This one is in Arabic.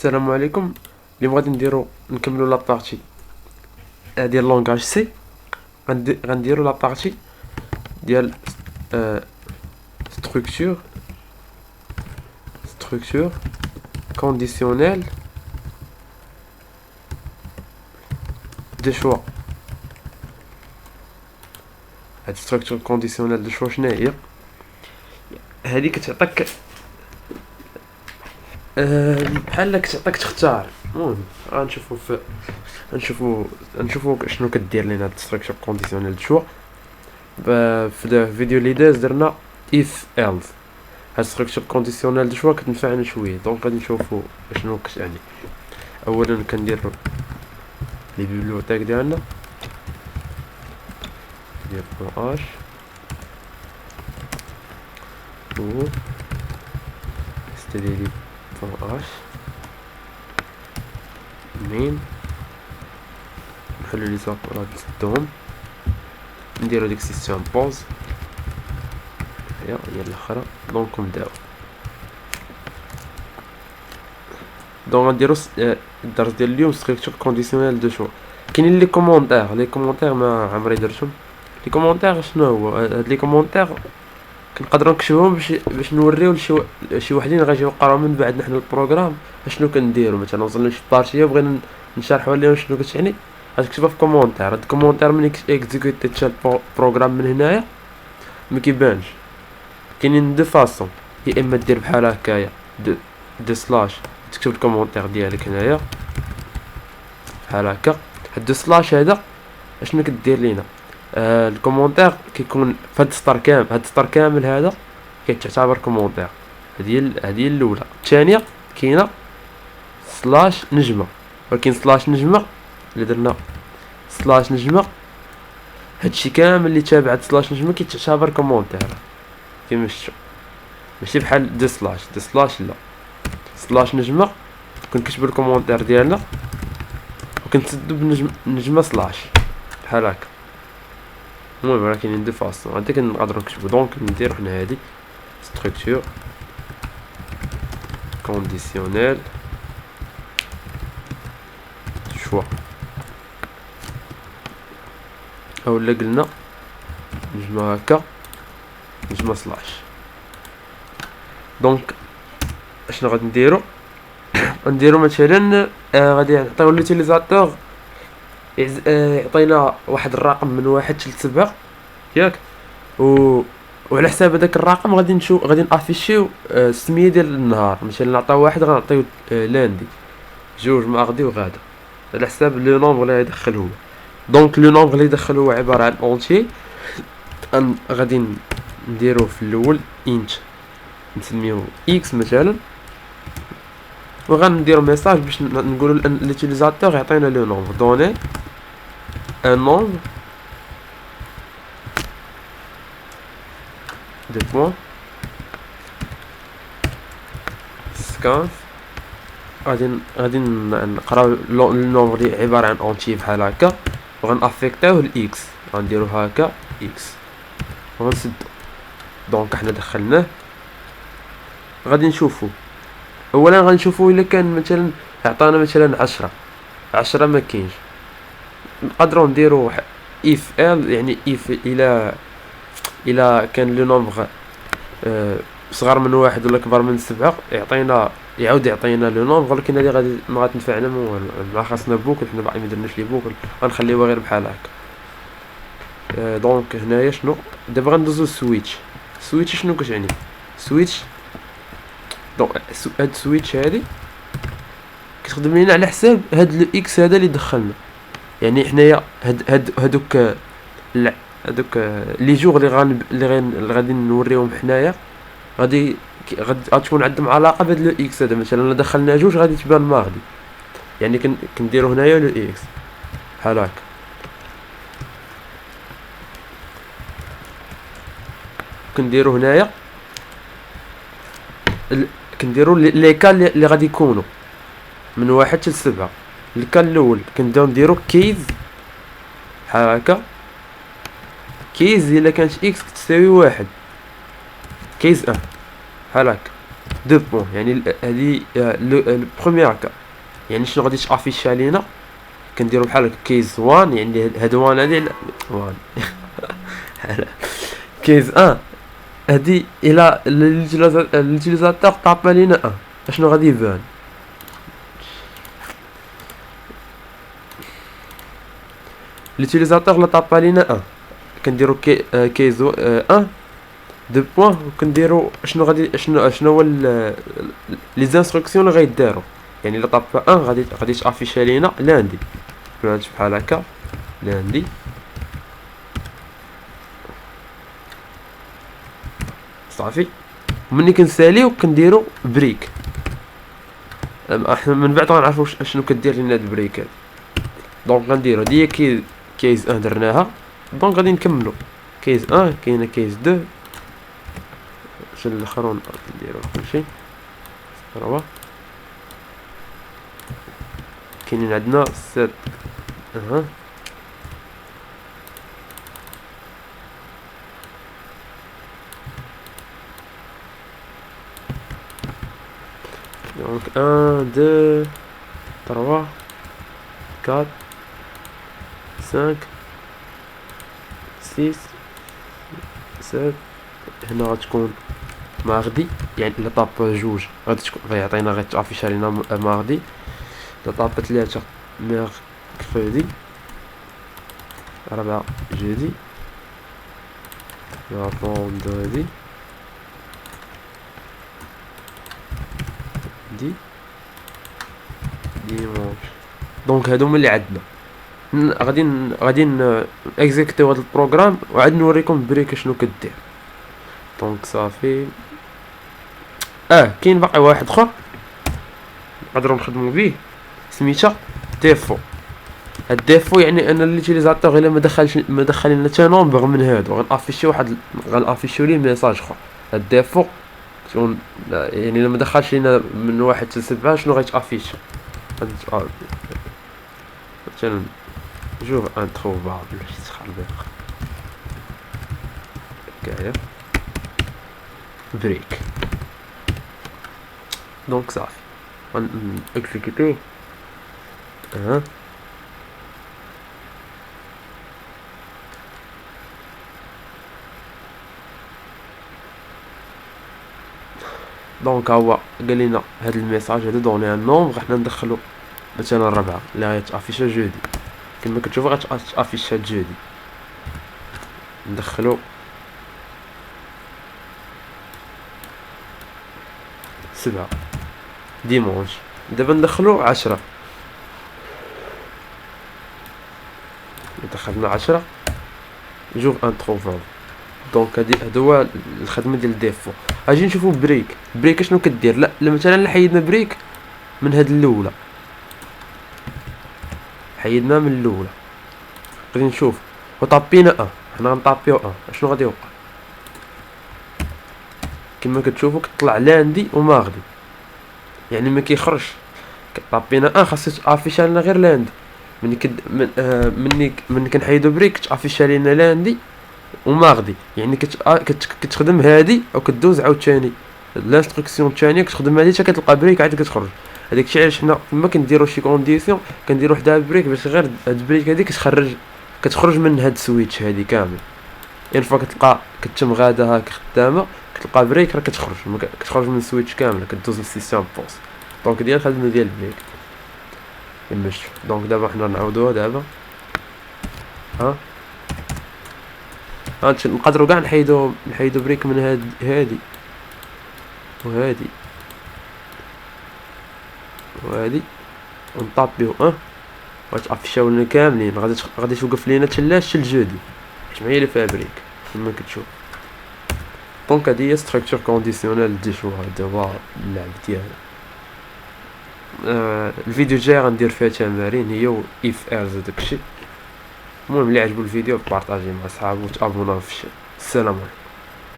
السلام عليكم. اليوم غادي نكملوا لا بارتي ديال لونغاج سي. غنديروا لا بارتي ديال ستركتور كونديسيونيل دو شوا. هاد ستركتور كونديسيونيل دو شوا شنو هي؟ هادي كتعطيك بحال كتعطيك تختار. المهم غنشوفوا شنو كدير لينا هاد ستركتور كونديسيونيل دو شوا. في الفيديو اللي داز درنا if else. هاد ستركتور كونديسيونيل دو شوا كتنفعنا شويه، دونك غادي نشوفوا شنو كتعني. اولا كندير لي بيبليوتيك ديالنا ديال اش و ستيلي اش مين نحلو لي زابورات نسدهم، نديرو ديك سيستم بوز هي الاخرى. دونك نبداو. دونك غنديرو الدرس ديال اليوم ستركتور كونديسيونيل دو شوا. كاينين لي كومونتير ما عمري درتهم. لي كومونتير شنو هو؟ هاد لي كومونتير كنقدروا نكتبوهم باش نوريو لشي وحدين غايجيو يقراو من بعد نحن البروغرام اشنو كنديرو. مثلا وصلنا لشي بارتيه بغينا نشرحوا لهم شنو كتعني، غتكتبها في كومونتير. هاد الكومونتير ملي اكزيكوتي تشال البروغرام من هنايا ما كيبانش. كاينين دو فاصون، يا اما دير بحال هكايا دو سلاش تكتب الكومونتير ديالك هنايا بحال هكا. هاد دو سلاش هذا اشنو كدير لينا؟ الكومونتير كيكون فهاد السطر كامل هذا كيتعتبر كومونتير. هذه الاولى. الثانيه كاينه سلاش نجمه، ولكن سلاش نجمه اللي درنا سلاش نجمه هادشي كامل اللي تابع سلاش نجمه كيتعتبر كومونتير. كيما شفتوا ماشي بحال دو سلاش لا، سلاش نجمه كنكتبوا الكومونتير ديالنا وكنسدوا بنجمه سلاش بحال هكا. المهم راه كاينين دو فاصون هادي كنقدروا نكتبوا. دونك نديرو حنا هادي ستركتور كونديسيونيل شوا، اولا قلنا نجمه هكا نجمه سلاش. دونك اشنو غادي نديرو مثلا غادي نعطيو لوتيليزاتور يعطينا واحد الرقم من 1 حتى 7 ياك، وعلى حساب هذاك الرقم غادي نافيشيو السميه ديال النهار. مثلا نعطيو واحد غنعطيو لاندي، جوج ماردي وغادا، على حساب لو نومبر اللي يدخل هو. دونك لو نومبر اللي يدخل هو عباره عن اونتي. غادي نديرو في الاول انت نسميوه اكس مثلا، وغنديرو ميساج باش نقولوا لليوتيليزاتور يعطينا لو نومبر. دوني ان نومبر دو بوين سكانف. غادي نقراو النومبر اللي عباره عن اونتي بحال هكا، وغنافيكتيوه الاكس. غنديرو هكا اكس وغنسدو. دونك حنا دخلناه. غادي نشوفو اولا غنشوفو الا كان مثلا عطانا مثلا 10 ما كاينش. نقدروا نديرو if else، يعني if الى كان لو نومبر صغر من 1 ولا كبر من 7 يعاود يعطينا لو نومبر. ولكن هذه غادي ما غتنفعنا ما خاصنا بوكل، حنا باقي ما درناش لي بوكل، غنخليوها غير بحال هكا. دونك هنايا شنو دابا غندوزو السويتش. شنو كتعني سويتش؟ دونك هاد سويتش هادي كتخدم لينا على حساب هاد لو اكس هذا اللي دخلنا. يعني حنايا هادوك لي جوغ اللي غادي نوريهم حنايا غادي تكون عندهم علاقه بهاد لو اكس هذا. مثلا الا دخلنا جوج غادي تبان ماغدي، يعني كنديرو هنايا لو اكس بحال هكا. كنديرو هنايا كنديرو لي كال اللي غادي يكونوا من 1 حتى 7. الكال الاول كنبداو نديرو كيز بحال هكا. كيز الا كانت اكس كتساوي 1 كيز بحال هكا. دو بوان، يعني هادي لو بروميير كا. يعني شنو غادي تافيشي علينا، كنديرو بحال كيز 1، يعني هاد 1 هادي 1 كيز 1 هادي الى ليوتيليزاتور طاب لينا اشنو غادي يبان. ليوتيليزاتور لا طاب لينا كنديرو كيز 1 دو بوان، وكنديرو شنو هو لي زانستركسيون اللي غيدارو. يعني الا طاب 1 غادي تافيشي لينا لاندي بحال هكا لاندي. صافي ملي كنساليو كنديرو بريك. احنا من بعد غنعرفو شنو كدير لنا هاد البريكات. دونك غنديرو هادي كيز 1 درناها، دونك غادي نكملو كيز 1. كاينه كيز 2 شنو الاخرون نديرو كلشي 3. كاينين عندنا 7 دونك 1 2 3 4 5 6 7. هنا غتكون ماردي، يعني الا طاب جوج غادي غيعطينا غيتافيش علينا ماردي. الا طاب 3 ميركرودي، 4 جودي، فوندردي، ديمونش. دونك هادو هما اللي عندنا. غادي اكزيكوتيو هاد البروغرام وعاد نوريكم البريك شنو كدير. دونك صافي. كاين باقي واحد اخر نقدروا نخدموا به سميتها ديفو. هاد ديفو يعني ان ليوتيليزاتور الا ما دخل لنا حتى نومبر من هادو غنافيشي غنافيشيو ليه ميساج اخر. هاد ديفو يعني الا ما دخلش لينا من 1 حتى 7 شنو غيتافيشي. مثلا جوف انتروفابل شي تخربيق كايا بريك. دونك صافي اكزيكوتي. دونك هو قال لنا هاد الميساج هذا دوني ان نومبر، حنا ندخلو مثلا 4 اللي غيتافيشا جودي. كما كتشوفوا غتافيشا جودي. ندخلو 7 ديمونش. دابا ندخلو 10. دخلنا 10 جوف انتروفابل. دونك هذا هو الخدمه ديال ديفو. اجي نشوفوا بريك شنو كدير. لا مثلا حيدنا بريك من هاد الاولى، حيدنا من الاولى، غادي نشوف وطابينا حنا غنطابيو شنو غادي يوقع. كما كتشوفوا كطلع لاندي وماغدي، يعني ما كيخرجش. طابينا خاصو تافيشا لنا غير لاندي. مني كنحيدو بريك تافيشا لينا لاندي وماغدي، يعني كتخدم هادي او كدوز عاوتاني لانستركسيون الثانيه كتخدم هادي حتى كتلقى بريك عاد كتخرج. هذاك الشيء علاش حنا فما كنديرو شي كونديسيون كنديرو وحده بريك باش غير هاد البريك هادي كتخرج من هاد السويتش هادي كامل. يعني فوا كتلقى كتم غادا هاك خدامه كتلقى بريك راه كتخرج من السويتش كامله كدوز للسيستم بوست. دونك ديال الخدمه ديال البريك يمش. دونك دابا حنا نعاودوها دابا. نقدروا كاع نحيدو بريك من هادي وهادي ونطابيو غتافيشاو لنا كاملين. غادي توقف لينا تلاش الجودي حيت هي اللي فيها بريك كما كتشوف. دونك هادي هي ستركتور كونديسيونيل دي شو. هذا هو اللعب ديالنا. الفيديو الجاي غندير فيها تمارين هي و اف ارز داكشي. المهم اللي عجبو الفيديو بارطاجيه مع صحابو وتابوناو في الشيء. السلام عليكم.